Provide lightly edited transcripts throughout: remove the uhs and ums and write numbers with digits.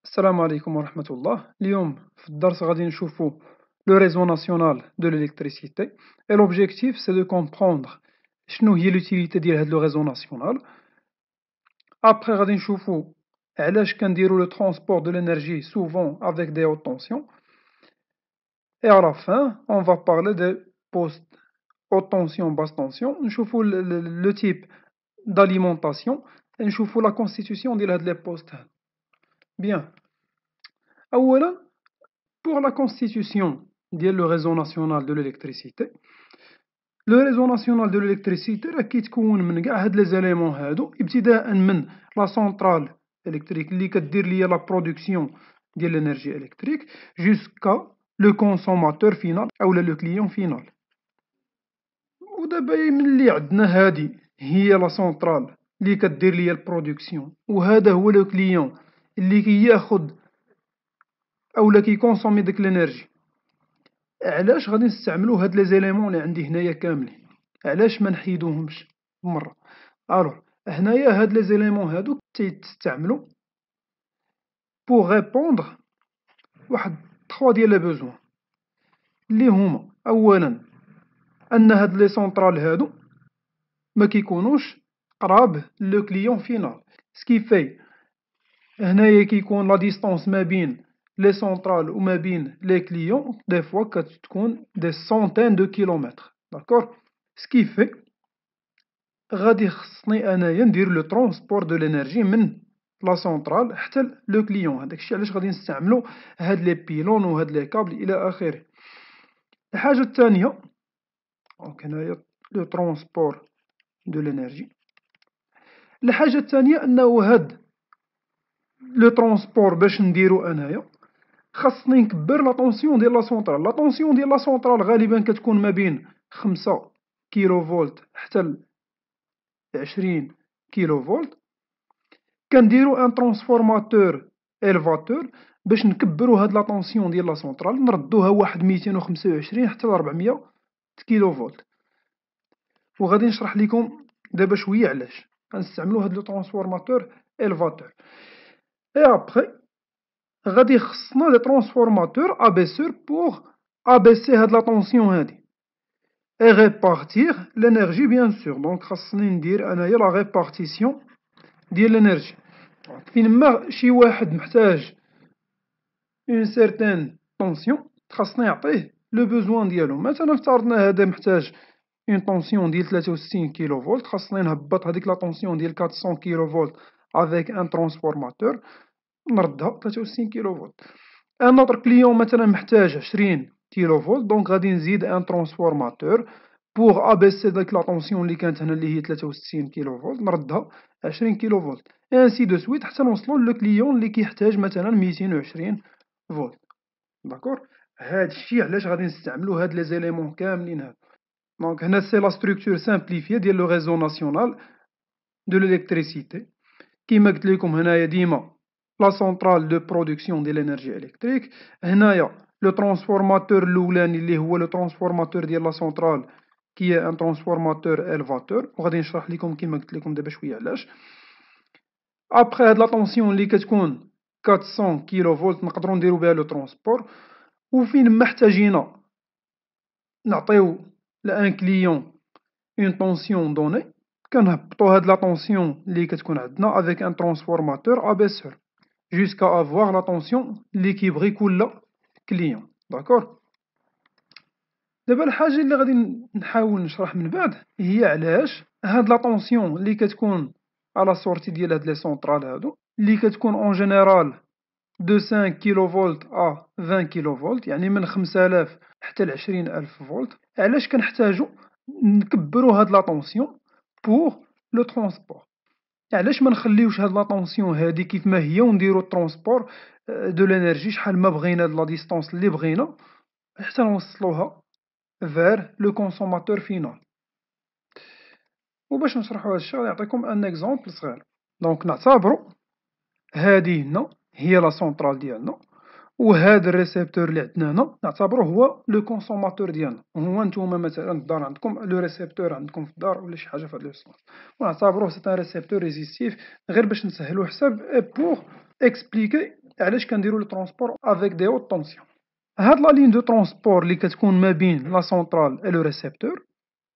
السلام عليكم ورحمة الله. اليوم في الدرس غادي نشوفو لو réseau national de l'électricité et l'objectif c'est de comprendre شنو هي l'utilité ديال هاد لو réseau national. Après غادي نشوفو علاش كنديرو le transport de l'énergie souvent avec des hautes tensions et à la fin on va parler des postes haute tension basse tension. نشوفو le type d'alimentation et نشوفو la constitution ديال هاد les postes. Bien. أولا pour la constitution ديال le réseau national de l'électricité, le réseau national de l'électricité راه كيتكون من قاع هاد لي زاليمون هادو ابتداء من لا سونطرال électrique اللي كدير ليا لا برودكسيون ديال الانرجي électrique jusqu'à le consommateur final أولا لو كليون فينال. ودابا ملي عندنا هادي هي لا سونطرال اللي كدير ليا البرودكسيون وهذا هو لو كليون اللي كياخد أولا كيكونسومي ديك الانرجي، علاش غادي نستعملو هاد لي زيليمون اللي عندي هنايا كاملين؟ علاش ما نحيدوهمش مرة؟ الوغ هنايا هاد لي زيليمون هادو تيستعملو بوغ ريبوندغ واحد 3 ديال لي بوزوان اللي هما أولا أن هاد لي سونطرال هادو ما كيكونوش قراب لو كليون فينال، سكيفاي هنايا كيكون لا ديستونس ما بين لي سونطرال وما بين لي كليون دي فوا كتكون دي سونتين دو كيلومتر، داكور. سكيفي غادي خصني انايا ندير لو ترونسبور دو لينيرجي من لا سونطرال حتى لو كليون، هداك الشيء علاش غادي نستعملو هاد لي بيلون وهاد لي كابل الى اخره. الحاجة الثانية دونك هنايا لو ترونسبور دو لينيرجي. الحاجة الثانية انه هاد لو ترونسبور باش نديرو انايا خاصني نكبر لا طونسيون ديال لا سونطرال. لا طونسيون ديال لا سونطرال غالبا كتكون ما بين 5 كيلو فولت حتى ل 20 كيلو فولت. كنديرو ان ترانسفورماتور إلفاتور باش نكبرو هاد لا طونسيون ديال لا سونطرال نردوها واحد 225 حتى ل 400 كيلو فولت. وغادي نشرح لكم دابا شوية علاش غنستعملو هاد لو ترانسفورماتور إلفاتور. اي ابخي غادي خصنا دي ترانسفورماتور ابيسور بوغ ابيسي هاد لا طونسيون هادي اي ريبارتير لينيرجي بيان سور. دونك خاصني ندير انايا لا ريبارتيسيون ديال لينيرجي. فينما شي واحد محتاج اون سيرتين طونسيون خاصنا يعطيه لو بوزوان ديالو. مثلا افترضنا هذا محتاج اون طونسيون ديال 63 كيلو فولت، خاصني نهبط هذيك لا طونسيون ديال 400 كيلو فولت افيك ان ترانسفورماتور نردها 63 كيلو فولت. ان اوتر كليون مثلا محتاج 20 كيلو فولت، دونك غادي نزيد ان ترانسفورماتور بوغ ابيسي ديك لا طونسيون اللي كانت هنا اللي هي 63 كيلو فولت نردها 20 كيلو فولت، انسي دو سويت حتى نوصلو لو كليون اللي كيحتاج مثلا 220 فولت، داكور. هادشي علاش غادي نستعملو هاد لي زيليمون كاملين هادو. دونك هنا سي لا ستركتور سامبليفيي ديال لو ريزو ناسيونال دو ليليكتريسيتي. كيما قلت لكم هنايا ديما لا سونطرال دو برودكسيون ديال الانرجي الكتريك، هنايا لو ترانسفورماتور الاولاني اللي هو لو ترانسفورماتور ديال لا سونطرال كي ان ترانسفورماتور الفاتور، وغادي نشرح لكم كيما قلت لكم دابا شويه علاش. ابخي هاد لا طونسيون اللي كتكون 400 كيلو فولت نقدروا نديرو بها لو ترونسبور، وفين ما احتاجينا نعطيو لان كليون اون طونسيون دوني كنهبطو هاد لا طونسيون اللي كتكون عندنا افيك ان ترانسفورماتور ابيسور جوسكا افواغ لا طونسيون اللي كيبغي كل كليون، داكور. دابا الحاجه اللي غادي نحاول نشرح من بعد هي علاش هاد لا طونسيون اللي كتكون على سورتي ديال هاد لي سونطرال هادو اللي كتكون اون جينيرال دو 5 كيلو فولت ا 20 كيلو فولت، يعني من 5000 حتى ل 20000 فولت، علاش كنحتاجو نكبرو هاد لا طونسيون بوغ لو ترونسبور؟ علاش ما نخليوش هاد لا طونسيون هادي كيف ما هي ونديرو الترونسبور دو لينيرجي شحال ما بغينا لا ديستونس اللي بغينا حتى نوصلوها فير لو كونسوماتور فينال. وباش نشرحو هاد الشي غادي نعطيكم ان اكزومبل صغير. دونك نعتبرو هادي هنا هي لا سونطرال ديالنا، وهاد الريسيبتور اللي عندنا هنا نعتبروه هو لو كونسوماتور ديالنا. هو نتوما مثلا في الدار عندكم لو ريسيبتور عندكم في الدار ولا شي حاجه في هاد لو سونس، ونعتبروه سي ان ريسيبتور ريزيستيف غير باش نسهلو الحساب بوغ اكسبليكي علاش كنديرو لو ترونسبور افيك دي هوت طونسيون. هاد لا لين دو ترونسبور اللي كتكون ما بين لا سونطرال و لو ريسيبتور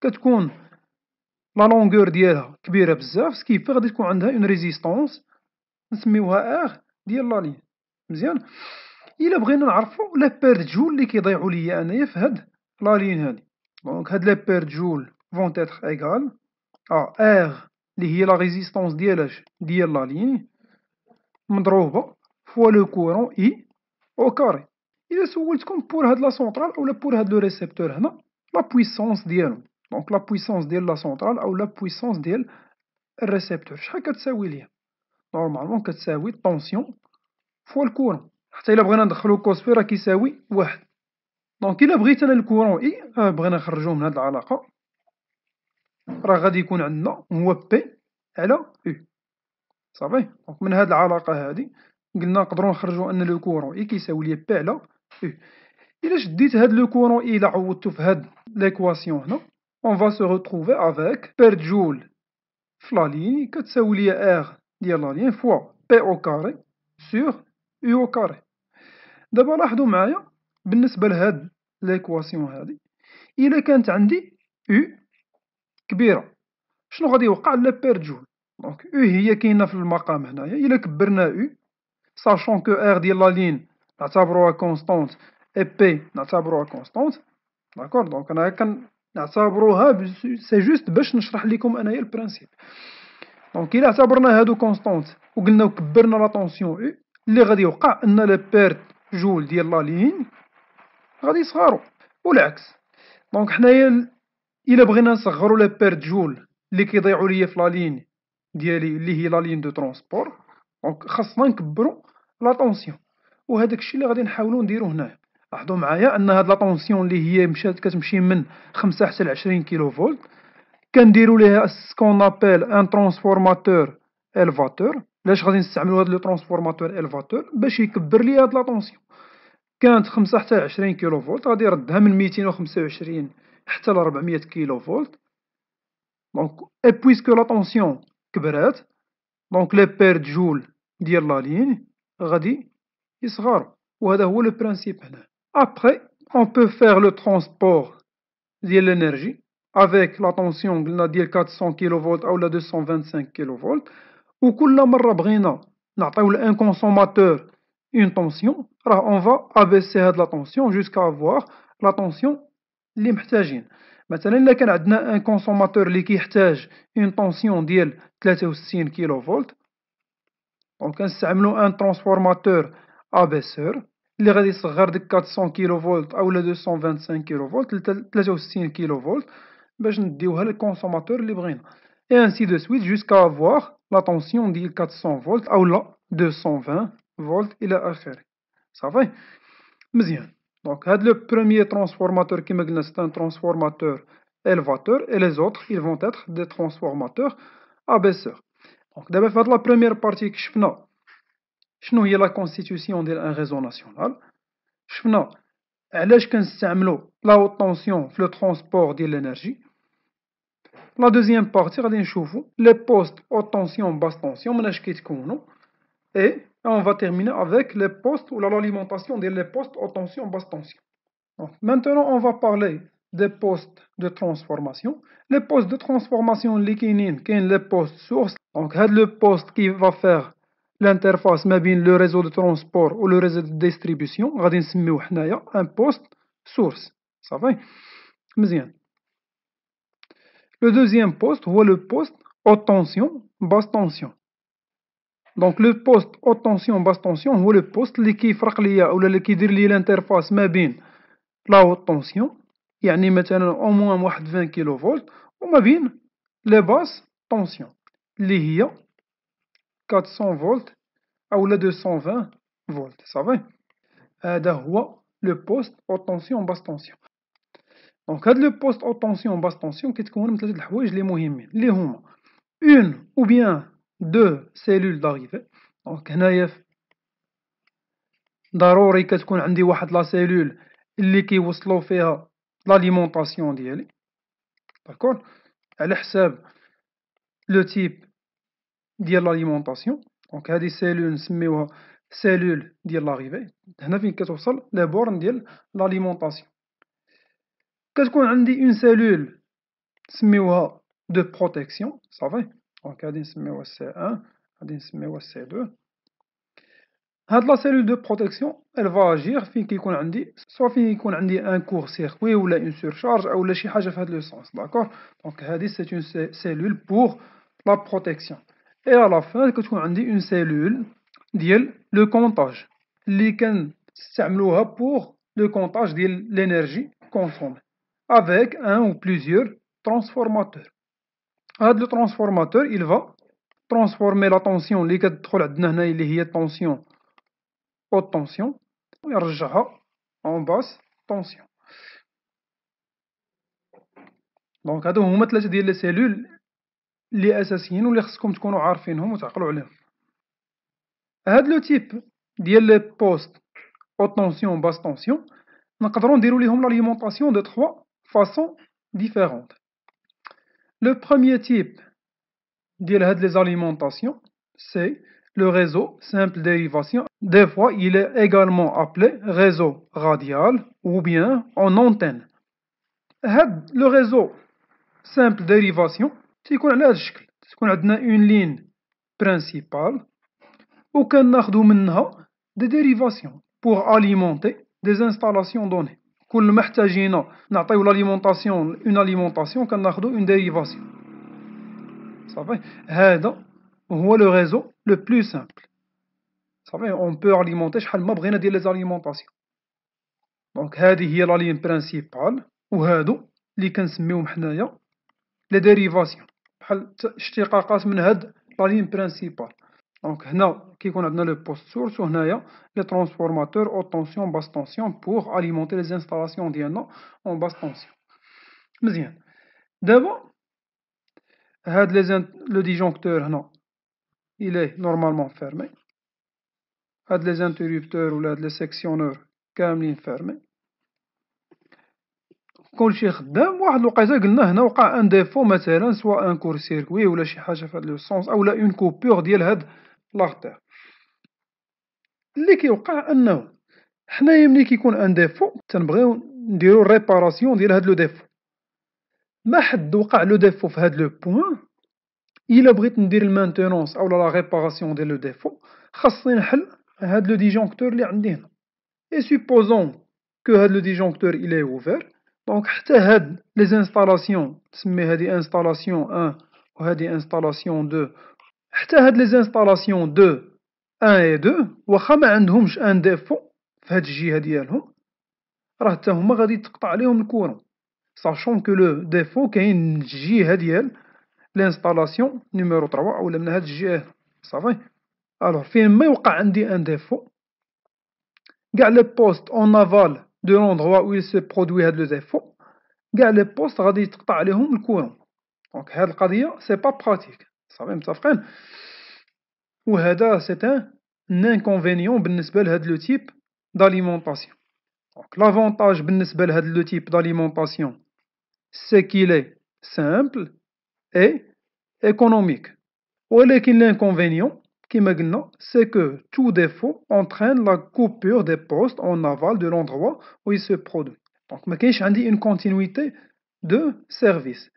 كتكون لا لونغور ديالها كبيرة بزاف، سكيفي غادي تكون عندها اون ريزيستونس نسميوها ار ديال لا لين. مزيان. إلا بغينا نعرفو لي بيرت جول اللي كيضيعو ليا أنايا في هاد لا لين هادي، دونك هاد لي بيرت جول فون إتر إيغال ار اللي هي لا ريزيستونس ديال لا لين مضروبة فوا لو كورون إي أو كاري. إلا سولتكم بور هاد لا سونطرال أولا بور هاد لو ريسيبتور هنا لا بويسونس ديالهم، دونك لا بويسونس ديال لا سونطرال أو لا بويسونس ديال الريسيبتور شحال كتساوي ليا؟ نورمالمون كتساوي طونسيون فوا الكورون، حتى إلا بغينا ندخلو كوس في راه كيساوي واحد. دونك إلا بغيت أنا الكورون إي بغينا نخرجوه من هاد العلاقة راه غادي يكون عندنا هو بي على أو. صافي. دونك من هاد العلاقة هادي قلنا نقدرو نخرجو أن لو كورون إي كيساوي ليا بي على أو. إلا شديت هاد لو كورون إي إلا عوضتو في هاد ليكواسيون هنا أون فا سو روتروفي افيك بير جول في لا لين كتساوي ليا ار ديال لا لين فوا بي أو كاري سور أو أو كاري. دابا لاحظوا معايا بالنسبة لهاد ليكواسيون هادي إلا كانت عندي أو كبيرة شنو غادي يوقع لا بير جول؟ دونك أو هي كاينة في المقام هنايا، إلا كبرنا أو ساشون كو ار ديال لا لين نعتبروها كونستونت إي بي نعتبروها كونستونت، داكور. دونك أنايا كنعتبروها سي جوست باش نشرح ليكم أنايا البرانسيب. دونك إلا اعتبرنا هادو كونستونت وقلنا كبرنا لا طونسيون أو اللي غادي يوقع أن لا بيرت جول ديال لا لين غادي يصغرو والعكس. دونك حنايا إلا بغينا نصغرو لا بيرت جول اللي كيضيعو ليا في لا لين ديالي اللي هي لا لين دو ترونسبور، دونك خاصنا نكبرو لا طونسيون، وهداك الشيء اللي غادي نحاولو نديرو هنايا. لاحظوا معايا أن هاد لا طونسيون اللي هي كتمشي من 5 حتى ل 20 كيلو فولت كنديرو ليها سكون ابيل ان ترونسفورماتور إلفاتور. علاش غادي نستعملو هاد لو ترونسفورماتور إلفاتور؟ باش يكبر ليا هاد لا طونسيون. كانت 5 حتى 20 كيلو فولت غادي يردها من 225 حتى ل 400 كيلو فولت. دونك اي بويسكو لا طونسيون كبرات دونك لي بيرت جول ديال لا لين غادي يصغرو، وهذا هو لو برانسيب هنا. ابخي اون بو فيغ لو ترونسبور ديال لينيرجي افيك لا طونسيون قلنا ديال 400 كيلو فولت أولا 225 كيلو فولت، وكل مرة بغينا نعطيو لان كونسوماتور اون طونسيون راه اون فا ابيسي هاد لا طونسيون جوسكا افواغ لا طونسيون اللي محتاجين. مثلا إلا كان عندنا ان كونسوماتور اللي كيحتاج اون طونسيون ديال 63 كيلو فولت، دونك كنستعملو ان ترونسفورماتور ابيسور اللي غادي يصغر ديك 400 كيلو فولت أولا 225 كيلو فولت ل 63 كيلو فولت باش نديوها للكونسوماتور اللي بغينا، et ainsi de suite jusqu'à avoir la tension ديال 400 فولت أولا 220 فولت إلى آخره. صافي. مزيان. دونك هاد لو بروميير ترونسفورماتور كيما قلنا سي ان ترونسفورماتور élevateur et les autres ils vont être des transformateurs abaisseurs. دونك دابا في هاد لا بروميير بارتي كشفنا شنو هي لا كونستيتيوسيون ديال ان ريزو ناسيونال، شفنا علاش كنستعملو لا هوت طونسيون في لو ترونسبور ديال لينيرجي. لا دوزيام بارتي غادي نشوفو لي بوست هوت طونسيون باس طونسيون مناش كيتكونو، et on va terminer avec les postes ou l'alimentation des postes haute tension, basse tension. Donc, maintenant, on va parler des postes de transformation. Les postes de transformation, les postes sources. Donc, le poste qui va faire l'interface avec le réseau de transport ou le réseau de distribution, on va un poste source. Ça va? Bien. Le deuxième poste, c'est le poste haute tension, basse tension. دونك لو بوست هوت طونسيون باس طونسيون هو لو بوست اللي كيفرق ليا اولا اللي كيدير ليا الانترفاس ما بين لا هوت طونسيون يعني مثلا او موان واحد 20 كيلو فولت وما بين لي باس طونسيون اللي هي 400 فولت اولا 220 فولت. صافي. هذا هو لو بوست هوت طونسيون باس طونسيون. دونك هاد لو بوست هوت طونسيون باس طونسيون كيتكون من ثلاثه الحوايج اللي مهمين اللي هما اون او بيان دو سيلول داريفي. دونك هنايا ضروري كتكون عندي واحد لا سيلول اللي كيوصلو فيها لاليمونطاسيون ديالي، داكور، على حساب لو تيب ديال لاليمونطاسيون. دونك هادي سيلول نسميوها سيلول ديال لاريفي، هنا فين كتوصل لي بورن ديال لاليمونطاسيون. كتكون عندي اون سيلول نسميوها دو بروتيكسيون، صافي، دونك هادي نسميوها سي ان، هادي نسميوها سي دو. هاد لا سيلول دو بروتيكسيون elle va agir فين كيكون عندي سوا فين يكون عندي ان كور سيركوي ولا اون سورشارج اولا شي حاجة في هاد لو سونس، داكوغ. دونك هادي سي اون سيلول بوغ لا بروتيكسيون. اي à la fin كتكون عندي اون سيلول ديال لو كونطاج اللي كنستعملوها بوغ لو كونطاج ديال لينيرجي كونسومي avec un ou plusieurs transformateurs. هاد لو transformateur il va transformer la tension اللي كتدخل عندنا هنايا اللي هي tension haute tension ويرجعها en basse tension. دونك هادو هما 3 ديال لي سيلول اللي اساسيين واللي خصكم تكونوا عارفينهم وتعقلوا عليهم. هاد لو تيب ديال لي بوست haute tension basse tension نقدروا نديروا ليهم l'alimentation de 3 façons différentes. Le premier type ديال هاد les alimentations c'est le réseau simple dérivation. Des fois il est également appelé réseau radial ou bien en antenne. هاد le réseau simple dérivation تيكون على هاد الشكل، تكون عندنا une ligne principale وكناخدو منها des dérivations pour alimenter des installations données. كل ما احتاجينا نعطيو l'alimentation une alimentation كناخدو une dérivation. صافي، هذا هو le réseau le plus simple. صافي، on peut alimenter شحال ما بغينا ديال les alimentations. دونك هذه هي la ligne principale وهادو اللي كنسميوهم حنايا لي ديريفاسيون بحال اشتقاقات من هاد la ligne principale. دونك هنا كيكون عندنا لو بوست سورس وهنايا لي ترانسفورماتور haute tension basse tension pour alimenter les installations ديالنا en basse tension. مزيان، دابا هاد لو ديجونكتور هنا il est normalement fermé. هاد لي انترربتور ولا هاد لي سيكسيونور كاملين فيرمي، كلشي خدام. واحد الوقيته قلنا هنا وقع ان ديفو مثلا سوا ان كور سيركوي ولا شي حاجه في هاد لو سونس اولا اون كوبور ديال هاد لاغتير. اللي كيوقع انه حنايا ملي كيكون ان ديفو تنبغيو نديرو ريباراسيون ديال هاد لو ديفو. ما حد وقع لو ديفو في هاد لو بوين، الا بغيت ندير المانتونونس اولا لا ريباراسيون ديال لو ديفو خاصني نحل هاد لو ديجونكتور اللي عندي هنا. اي سوبوزون كو هاد لو ديجونكتور il est ouvert، دونك حتى هاد لي انستالاسيون تسمي هادي انستالاسيون 1 وهادي انستالاسيون 2، حتى هاد لي انستالاسيون 2 1 و 2 واخا ما عندهمش ان ديفو في هاد الجهه ديالهم راه حتى هما غادي تقطع عليهم الكورون، ساشون كو لو ديفو كاين من الجهه ديال لانستالاسيون نيميرو 3 اولا من هاد الجهه. صافي، الوغ فين ما يوقع عندي ان ديفو كاع لي بوست اون افال دو لوندغوا où il se produit هاد لو ديفو كاع لي بوست غادي يتقطع عليهم الكورون. دونك هاد القضيه سي با براتيك. صافي، متفقين؟ وهذا سي ان انكونفينيون بالنسبه لهاد لو تيب داليمونطاسيون. دونك لافونتاج بالنسبه لهاد لو تيب داليمونطاسيون سي كيل اي سامبل اي ايكونوميك، ولكن l'inconvénient كما قلنا c'est que tout défaut entraîne la coupure des postes en aval de l'endroit où il se produit. Donc ما كاينش عندي une continuité de service.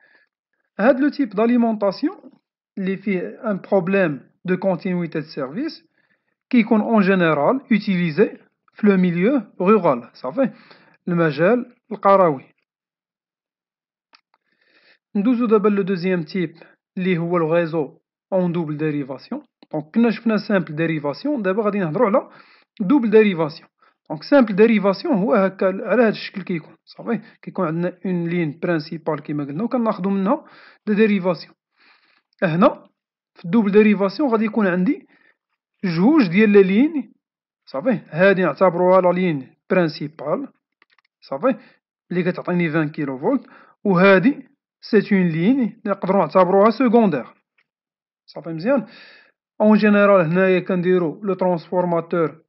هاد لو type d'alimentation اللي فيه un problème de continuité de service كيكون en général utilisé في le milieu rural. صافي، المجال القروي. ندوزو دابا لو دوزيام تيب اللي هو الغيزو اون دوبل ديريفاسيون. دونك كنا شفنا سامبل ديريفاسيون، دابا غادي نهضرو على دوبل ديريفاسيون. دونك سامبل ديريفاسيون هو هكا على هاد الشكل كيكون. صافي، كيكون عندنا اون لين برينسيبال كيما قلنا وكناخدو منها دي ديريفاسيون. هنا في الدوبل ديريفاسيون غادي يكون عندي جوج ديال لي لين. صافي، هادي نعتبروها لا لين برينسيبال، صافي، اللي كتعطيني 20 كيلو فولت، وهادي سي اون لين نقدروا نعتبروها سكوندير. صافي، مزيان. اون جينيرال هنايا كنديرو لو ترانسفورماتور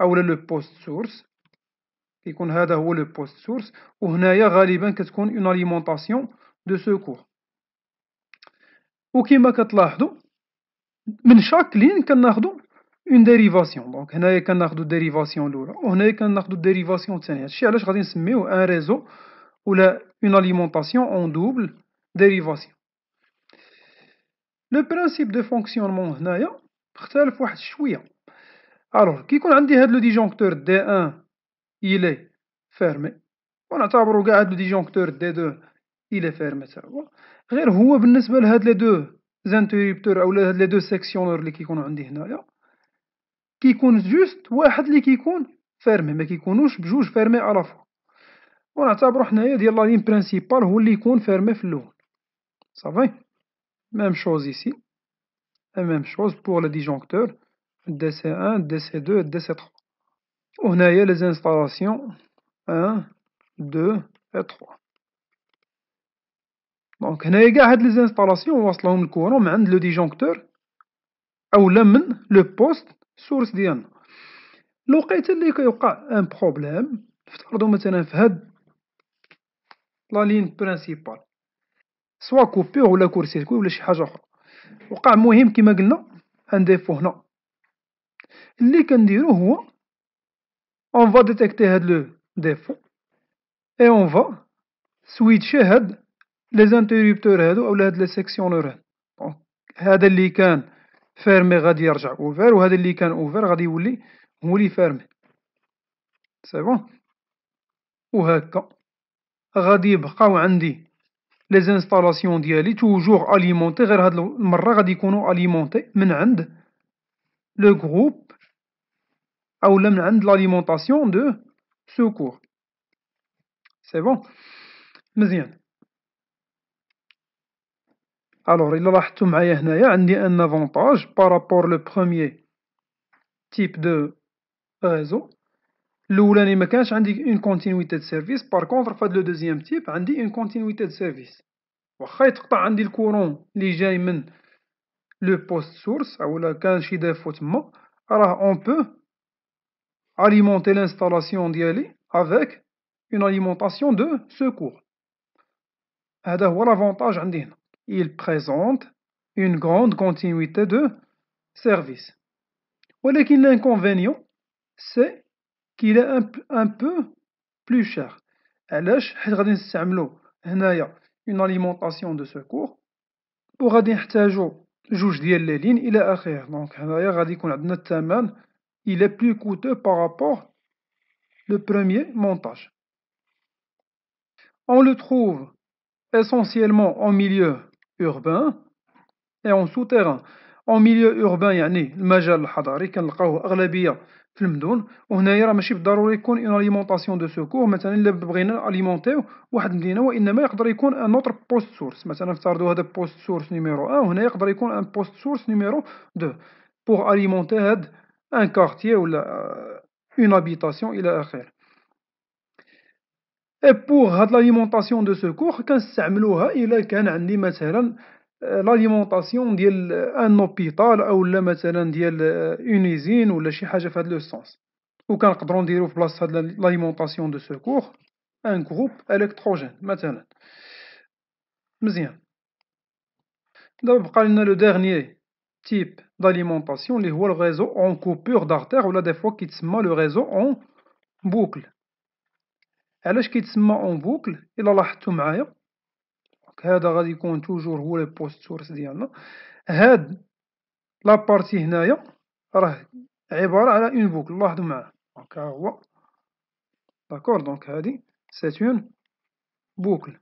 اولا لو بوست سورس، كيكون هذا هو لو بوست سورس، وهنايا غالبا كتكون اون اليمونطاسيون دو سوكور. وكما كتلاحظوا من شاك لين كناخدو اون ديريفاسيون. دونك هنايا كناخدو الديريفاسيون الأولى وهنايا كناخدو الديريفاسيون الثانية. هادشي علاش غادي نسميوه ان ريزو ولا اون أليمونطاسيون اون دوبل ديريفاسيون. لو برانسيب دو فونكسيونمون هنايا اختلف واحد شوية. الوغ كي يكون عندي هاد لو ديجونكتور دي ان إلي فيرمي، ونعتبرو قاع هاد لو ديجونكتور دي دو إلي فيرمي تا هو، غير هو بالنسبة لهاد لي دو زانتيريبتور أولا هاد لي دو سيكسيونور لي كيكونو عندي هنايا، كيكون جوست واحد لي كيكون فيرمي، مكيكونوش بجوج فيرمي ألا فوا، ونعتبرو حنايا ديال لا لين برانسيبال هو لي يكون فيرمي في اللول. صافي، ميم شوز إيسي، ميم شوز بوغ لو ديجونكتور دي سي ان دي سي دو دي سي تخوا. وهنايا لي زانستالاسيون ان دو اي تخوا. دونك هنايا قاع هاد لي زانستالاسيون واصلهم الكورون من عند لو ديجونكتور أولا من لو بوست سورس ديالنا. الوقيته اللي كيوقع ان بروبليم، نفترضو مثلا في هاد لا لين برانسيبال سوا كوبور ولا كور سيركوي ولا شي حاجة أخرى، وقع مهم كيما قلنا ان ديفو هنا، اللي كنديرو هو اون فا ديتيكتي هاد لو ديفو اي اون فا سويتشي هاد لي زانتيريبتور هادو أولا هاد لي سيكسيونور هادو. دونك هذا اللي كان فيرمي غادي يرجع اوفير، وهذا اللي كان اوفير غادي يولي مولي فيرمي. سي بون، وهاكا غادي يبقاو عندي لي زانستالاسيون ديالي توجور أليمونتي، غير هاد المرة غادي يكونو أليمونتي من عند لو غروب أولا من عند لاليمونطاسيون دو سوكور. سي بون، مزيان. الوغ إلا لاحظتو معايا هنايا عندي ان افونتاج بارابور لو بخوميي تيب دو ريزو. الأولاني مكانش عندي اون كونتينيويتي دو سيرفيس، بار كونطخ في هاد لو دوزيام تيب عندي اون كونتينيويتي دو سيرفيس. واخا يتقطع عندي الكورون لي جاي من لو بوست سورس أولا كان شي ديفو تما، راه اون بو alimenter l'installation ديالي avec une alimentation de secours. هذا هو l'avantage عندي هنا. Il présente une grande continuité de service. ولكن l'inconvénient c'est qu'il est un peu plus cher. علاش؟ حيت غادي نستعملو هنايا une alimentation de secours وغادي نحتاجو جوج ديال لي لين إلى آخره. دونك هنايا غادي يكون عندنا الثمن il est plus coûteux par rapport le premier montage. On le trouve essentiellement en milieu urbain et en souterrain. En milieu urbain يعني المجال الحضري كنلقاوه أغلبية في المدن، وهنايا راه ماشي بالضروري يكون اون أليمونطاسيون دو سوكور. مثلا إلا بغينا أليمونطيو واحد المدينة، وإنما يقدر يكون ان اوتر بوست سورس. مثلا نفترضو هذا بوست سورس نيميرو ان، وهنا يقدر يكون ان بوست سورس نيميرو دو بوغ أليمونتي هاد ان كارتيي ولا اون هابيتاسيون إلى آخره. اي بوغ هاد لاليمونطاسيون دو سوكور كنستعملوها إلا كان عندي مثلا لاليمونطاسيون ديال ان اوبيطال أولا مثلا ديال اون ايزين ولا شي حاجة في هاد لو سونس، وكنقدرو نديرو في بلاصة هاد لاليمونطاسيون دو سوكور ان غروب الكتروجين مثلا. مزيان. دابا بقى لنا لو ديرنيي تيب داليمونطاسيون اللي هو الريزو اون كوبور دارتير ولا دي فوا كيتسمى لو ريزو اون بوكل. علاش كيتسمى اون بوكل؟ إلا لاحظتو معايا هذا غادي يكون توجور هو لو بوست سورس ديالنا. هاد لابارتي هنايا راه عبارة على اون بوكل، لاحظو معايا دونك ها هو. داكور، دونك هادي سيت اون بوكل.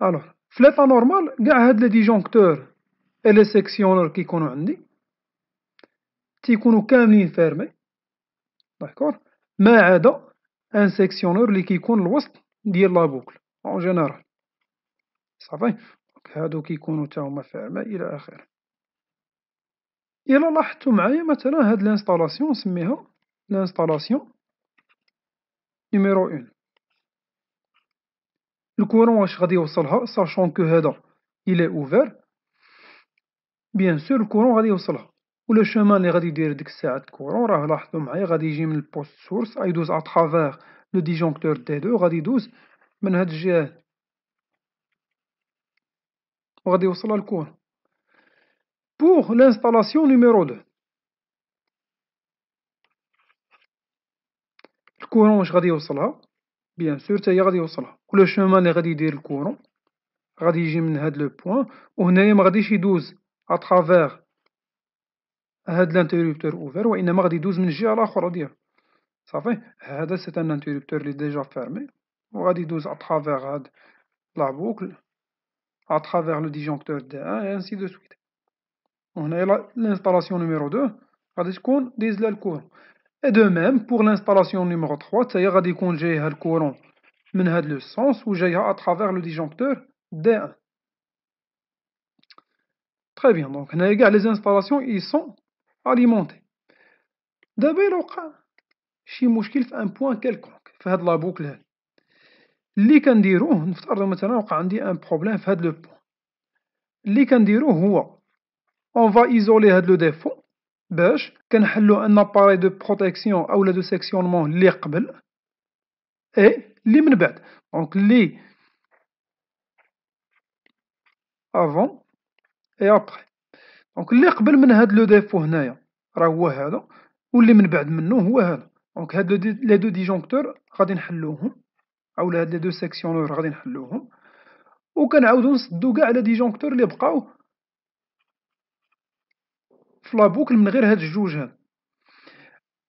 الوغ في ليطا نورمال قاع هاد لي ديجونكتور اي لي سيكسيونور كيكونو عندي تيكونو كاملين فيرمي، داكور، ما عدا ان سيكسيونور اللي كيكون الوسط ديال لا بوكل اون جينيرال. صافي، دونك هادو كيكونو تا هما فيرمي إلى آخره. إلا لاحظتو معايا مثلا هاد لانستالاسيون نسميها لانستالاسيون نيميرو اون. الكورون واش غادي يوصلها ساشون كو هذا إلي أوفير، بيان سور الكورون غادي يوصلها، و لو شومان لي غادي يدير ديك الساعة الكورون راه لاحظتو معايا غادي يجي من البوست سورس يدوز اترافيغ لو ديجونكتور دي دو، غادي يدوز من هاد الجهة وغادي يوصلها الكورون. Pour l'installation numéro 2. الكورون واش غادي يوصلها؟ بيان سور تا هي غادي يوصلها، لو شومان اللي غادي يدير الكورون غادي يجي من هاد لو بوين، وهنايا مغاديش يدوز أترافيغ هاد لانتيريبتور أوفير، وإنما غادي يدوز من الجهة الأخرى ديالو، صافي. هذا سي ان انتيريبتور لي ديجا فيرمي، وغادي يدوز أترافيغ هاد لا بوكل، أترافيغ لو ديجونكتور دي ان اي انسي دو سويت. وهنايا لانستالاسيون نيميرو 2 غادي تكون دايزلها الكورون. Et de même pour l'installation numéro 3 تا هي غادي يكون جايها الكورون من هاد لو سونس وجايها أترافيغ لو ديجونكتور دي ان. Très bien, دونك هنايا قاع لي زانستالاسيون إي سون أليمونتي. دابا إلا وقع شي مشكل في ان بوان كالكونك في هاد لا بوكل هادي، اللي كنديروه نفترضو مثلا وقع عندي ان بروبليم في هاد لو بوان، اللي كنديروه هو اون فا ايزولي هاد لو ديفو باش كنحلو ان اباري دو بروتيكسيون أولا دو سيكسيونمون اللي قبل اي اللي من بعد. دونك اللي افون اي ابخي. دونك اللي قبل من هاد لو ديفو هنايا راه هو هذا، واللي من بعد منو هو هذا. دونك هاد لي دو ديجونكتور غادي نحلوهم، أولا هاد لي دو سيكسيونور غادي نحلوهم، وكنعاودو نسدو قاع لي ديجونكتور اللي بقاو في لابوكل من غير هاد الجوج هاد.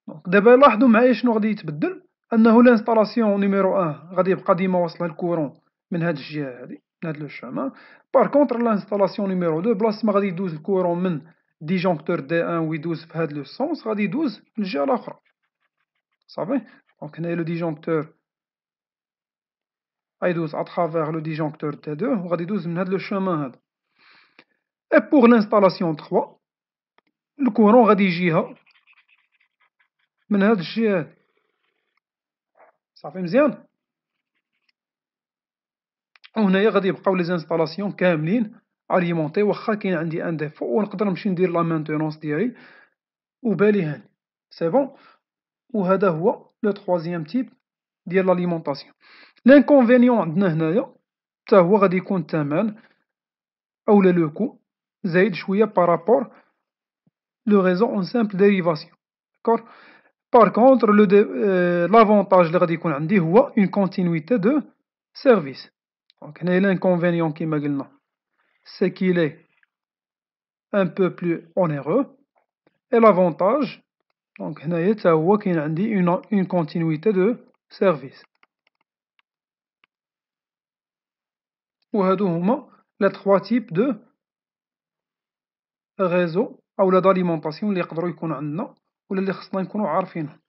دونك دابا لاحظو معايا شنو غادي يتبدل، أنه لانستالاسيون نيميرو ان غادي يبقى ديما واصلة الكورون من هاد الجهة هادي من هاد لو شومان. باغ كونطخ لانستالاسيون نيميرو 2 بلاصة ما غادي يدوز الكورون من ديجونكتور دي ان ويدوز في هاد لو سونس غادي يدوز للجهة الأخرى، صافي. دونك هنايا لو ديجونكتور غيدوز أترافيغ لو ديجونكتور دي دو وغادي يدوز من هاد لو شومان هذا. اي بوغ لانستالاسيون 3 الكورون غادي يجيها من هاد الجهة هادي، صافي مزيان. وهنايا غادي يبقاو لي زانستالاسيون كاملين أليمونطي، واخا كاين عندي ان ديفو ونقدر نمشي ندير لا مانتونونس ديالي وبالي هاني، سي بون. وهذا هو لو تخوازيام تيب ديال لاليمونطاسيون. لانكونفينيون عندنا هنايا تا هو غادي يكون الثمن أولا لو كو زايد شوية بارابور لو ريزو اون سامبل ديريفاسيون، داكور. باغ كونطخ لافونتاج اللي غادي يكون عندي هو اون كونتينيويتي دو سيرفيس. دونك هنايا لانكونفينيون كيما قلنا c'est qu'il est un peu plus onéreux, et l'avantage donc هنايا تا هو كاين عندي une continuité de service. وهادو هما les trois types de réseau أولا d'alimentation اللي يقدرو يكونو عندنا ولا اللي خصنا نكونو عارفينهم.